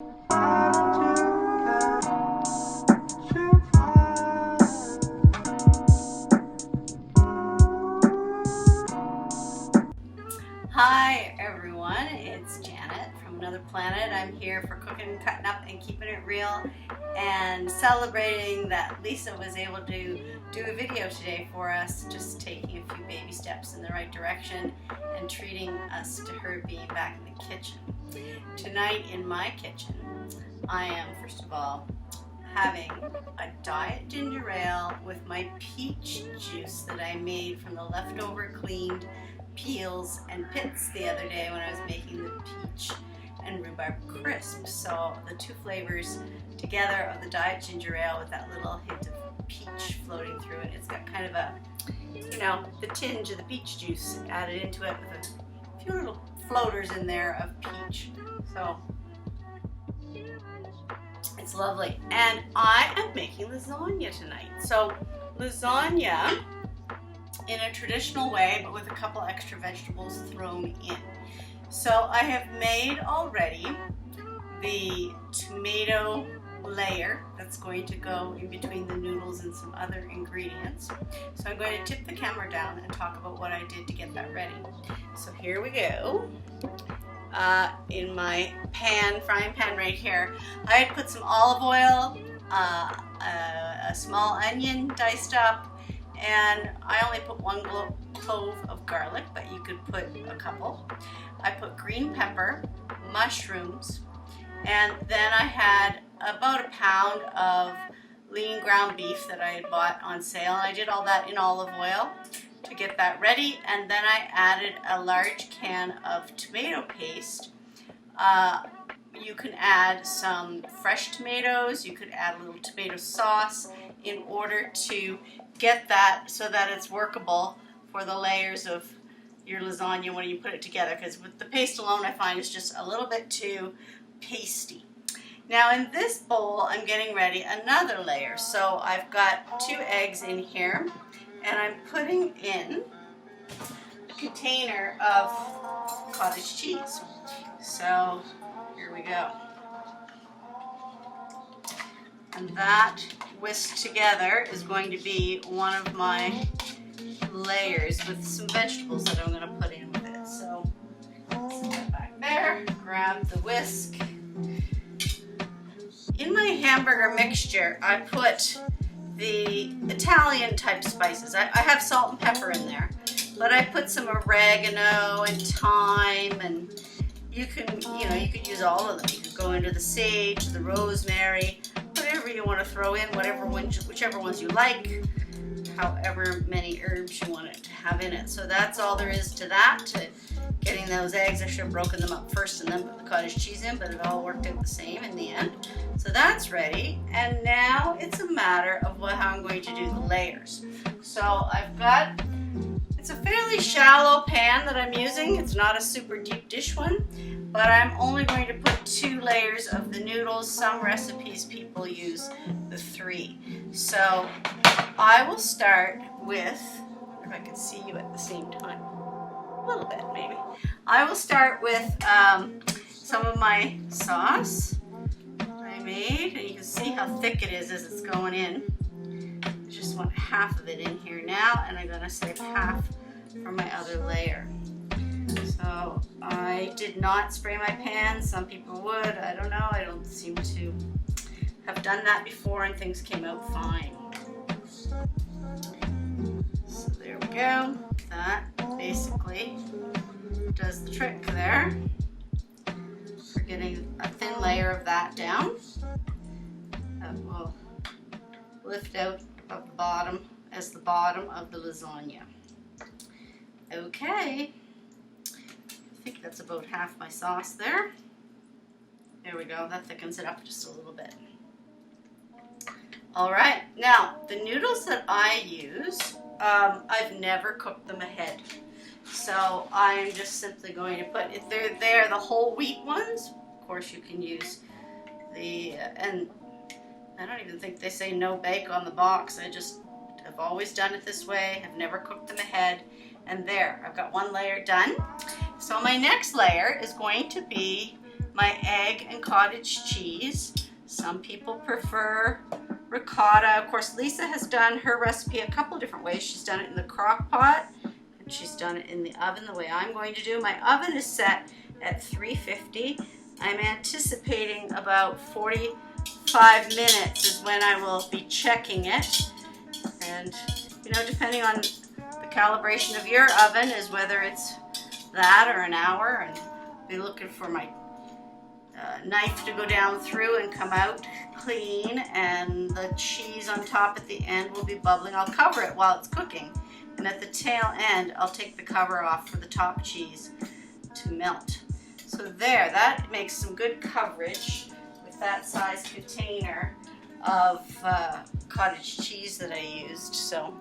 Hi everyone, it's Janet from another planet. I'm here for cooking, cutting up, and keeping it real, and celebrating that Lisa was able to do a video today for us, just taking a few baby steps in the right direction and treating us to her being back in the kitchen. Tonight in my kitchen, I am first of all having a diet ginger ale with my peach juice that I made from the leftover cleaned peels and pits the other day when I was making the peach and rhubarb crisp. So the two flavors together of the diet ginger ale with that little hint of peach floating through it. It's got kind of a, you know, the tinge of the peach juice added into it with a few little floaters in there of peach. So it's lovely. And I am making lasagna tonight. So lasagna in a traditional way, but with a couple extra vegetables thrown in. So I have made already the tomato layer that's going to go in between the noodles and some other ingredients. So I'm going to tip the camera down and talk about what I did to get that ready. So here we go. In my frying pan right here, I had put some olive oil, a small onion diced up, and I only put one clove of garlic, but you could put a couple. I put green pepper, mushrooms, and then I had about a pound of lean ground beef that I had bought on sale, and I did all that in olive oil to get that ready. And then I added a large can of tomato paste. You can add some fresh tomatoes, you could add a little tomato sauce in order to get that so that it's workable for the layers of your lasagna when you put it together, because with the paste alone I find it's just a little bit too pasty. Now in this bowl I'm getting ready another layer. So I've got 2 eggs in here, and I'm putting in a container of cottage cheese. So here we go. And that whisked together is going to be one of my layers with some vegetables that I'm going to put in with it. So set that back there, grab the whisk. In my hamburger mixture, I put the Italian type spices. I have salt and pepper in there, but I put some oregano and thyme, and you could use all of them. You could go into the sage, the rosemary, whatever you want to throw in, whichever ones you like, however many herbs you want it to have in it. So that's all there is to that, to getting those eggs. I should have broken them up first and then put the cottage cheese in, but it all worked out the same in the end. So that's ready, and now it's a matter of how I'm going to do the layers. So it's a fairly shallow pan that I'm using. It's not a super deep dish one, but I'm only going to put 2 layers of the noodles. Some recipes people use the 3. So I will start with, if I can see you at the same time, a little bit maybe. I will start with some of my sauce I made, and you can see how thick it is as it's going in. I just want half of it in here now, and I'm going to save half for my other layer. So I did not spray my pan. Some people would. I don't know. I don't seem to have done that before, and things came out fine. So there we go. That basically does the trick there for getting a thin layer of that down. That will lift out of the bottom as the bottom of the lasagna. Okay, I think that's about half my sauce there. There we go, that thickens it up just a little bit. All right, now the noodles that I use, I've never cooked them ahead. So I'm just simply going to put, if they're the whole wheat ones, of course you can use the, and I don't even think they say no bake on the box. I just have always done it this way. I've never cooked them ahead. And there, I've got one layer done. So my next layer is going to be my egg and cottage cheese. Some people prefer ricotta. Of course, Lisa has done her recipe a couple different ways. She's done it in the crock pot and she's done it in the oven the way I'm going to do. My oven is set at 350. I'm anticipating about 45 minutes is when I will be checking it. And, you know, depending on the calibration of your oven is whether it's that or an hour, and I'll be looking for my knife to go down through and come out clean, and the cheese on top at the end will be bubbling. I'll cover it while it's cooking, and at the tail end I'll take the cover off for the top cheese to melt. So there, that makes some good coverage with that size container of cottage cheese that I used. So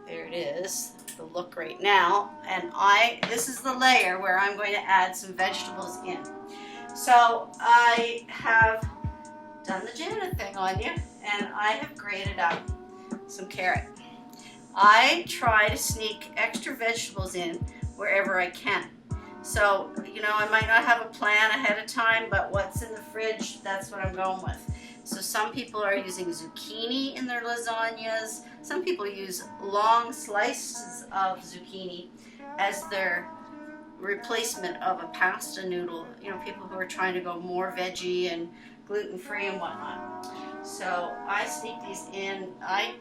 there it is, the look right now. And this is the layer where I'm going to add some vegetables in. So I have done the Janet thing on you, and I have grated up some carrot. I try to sneak extra vegetables in wherever I can. So, you know, I might not have a plan ahead of time, but what's in the fridge, that's what I'm going with. So some people are using zucchini in their lasagnas. Some people use long slices of zucchini as their replacement of a pasta noodle. You know, people who are trying to go more veggie and gluten-free and whatnot. So I sneak these in. I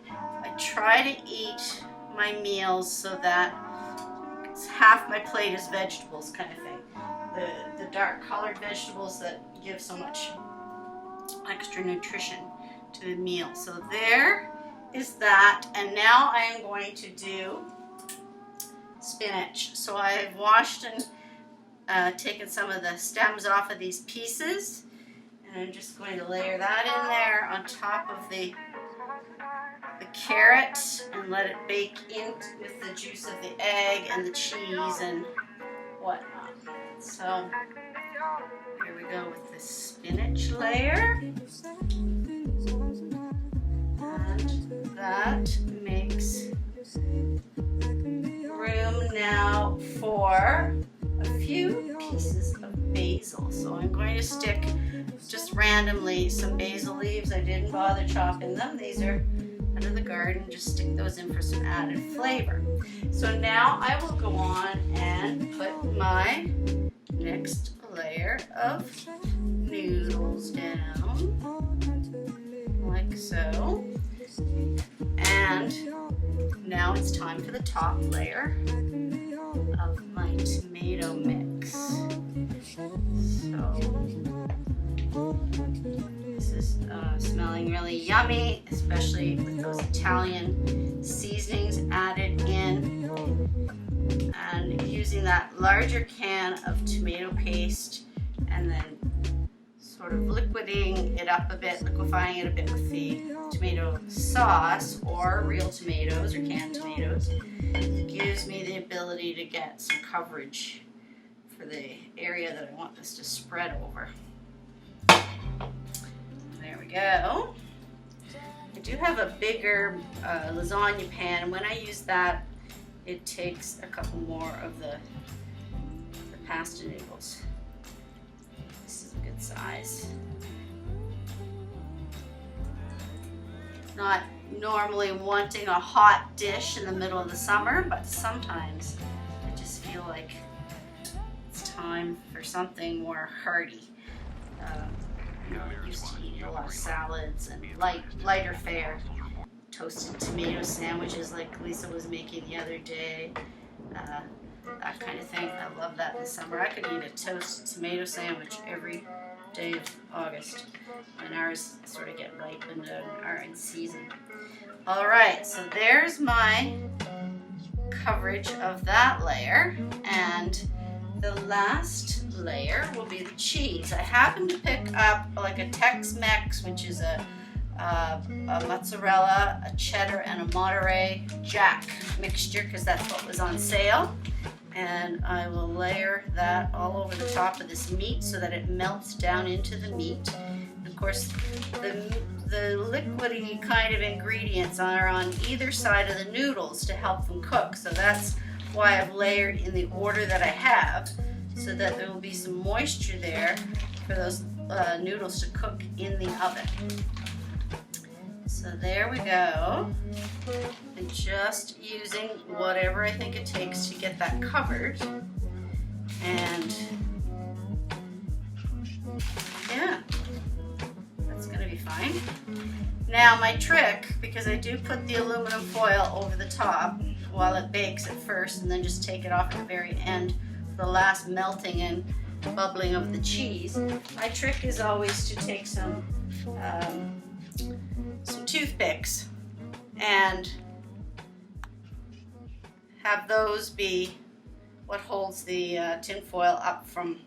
try to eat my meals so that half my plate is vegetables, kind of thing. The dark colored vegetables that give so much extra nutrition to the meal. So there is that. And now I am going to do spinach. So I've washed and taken some of the stems off of these pieces, and I'm just going to layer that in there on top of the carrot and let it bake in with the juice of the egg and the cheese and whatnot. So here we go with the spinach layer, and that makes room now for a few pieces of basil. So I'm going to stick just randomly some basil leaves. I didn't bother chopping them. These are out of the garden. Just stick those in for some added flavor. So now I will go on and put my next layer of noodles down, like so. And now it's time for the top layer of my tomato mix. So this is smelling really yummy, especially with those Italian seasonings added in, and using that larger can of tomato paste and then sort of liquefying it up a bit with the tomato sauce, or real tomatoes or canned tomatoes. It gives me the ability to get some coverage for the area that I want this to spread over. There we go. I do have a bigger lasagna pan, and when I use that, it takes a couple more of the pasta noodles. This is a good size. Not normally wanting a hot dish in the middle of the summer, but sometimes I just feel like it's time for something more hearty. You know, I used to eat a lot of salads and lighter fare, toasted tomato sandwiches like Lisa was making the other day, that kind of thing. I love that in the summer. I could eat a toasted tomato sandwich every day of August when ours sort of get ripened and are in season. All right, so there's my coverage of that layer, and the last layer will be the cheese. I happened to pick up like a Tex-Mex, which is a mozzarella, a cheddar, and a Monterey Jack mixture, because that's what was on sale. And I will layer that all over the top of this meat so that it melts down into the meat. Of course, the liquidy kind of ingredients are on either side of the noodles to help them cook. So that's why I've layered in the order that I have, so that there will be some moisture there for those noodles to cook in the oven. So there we go. And just using whatever I think it takes to get that covered. And yeah, that's gonna be fine. Now my trick, because I do put the aluminum foil over the top while it bakes at first and then just take it off at the very end for the last melting and bubbling of the cheese, my trick is always to take some toothpicks and have those be what holds the tin foil up from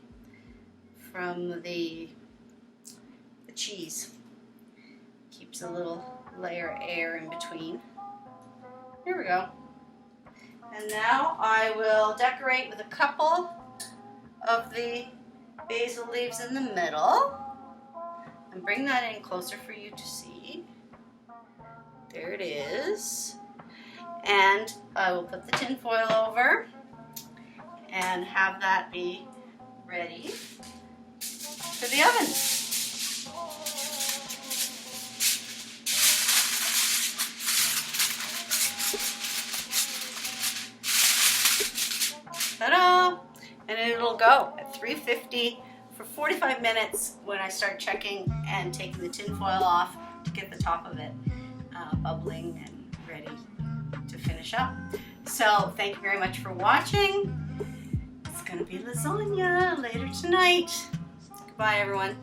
the cheese. Keeps a little layer of air in between. Here we go. And now I will decorate with a couple of the basil leaves in the middle and bring that in closer for you to see. There it is. And I will put the tin foil over and have that be ready for the oven. Ta-da! And it'll go at 350 for 45 minutes when I start checking and taking the tin foil off to get the top of it bubbling and ready to finish up. So thank you very much for watching. It's gonna be lasagna later tonight. Goodbye, everyone.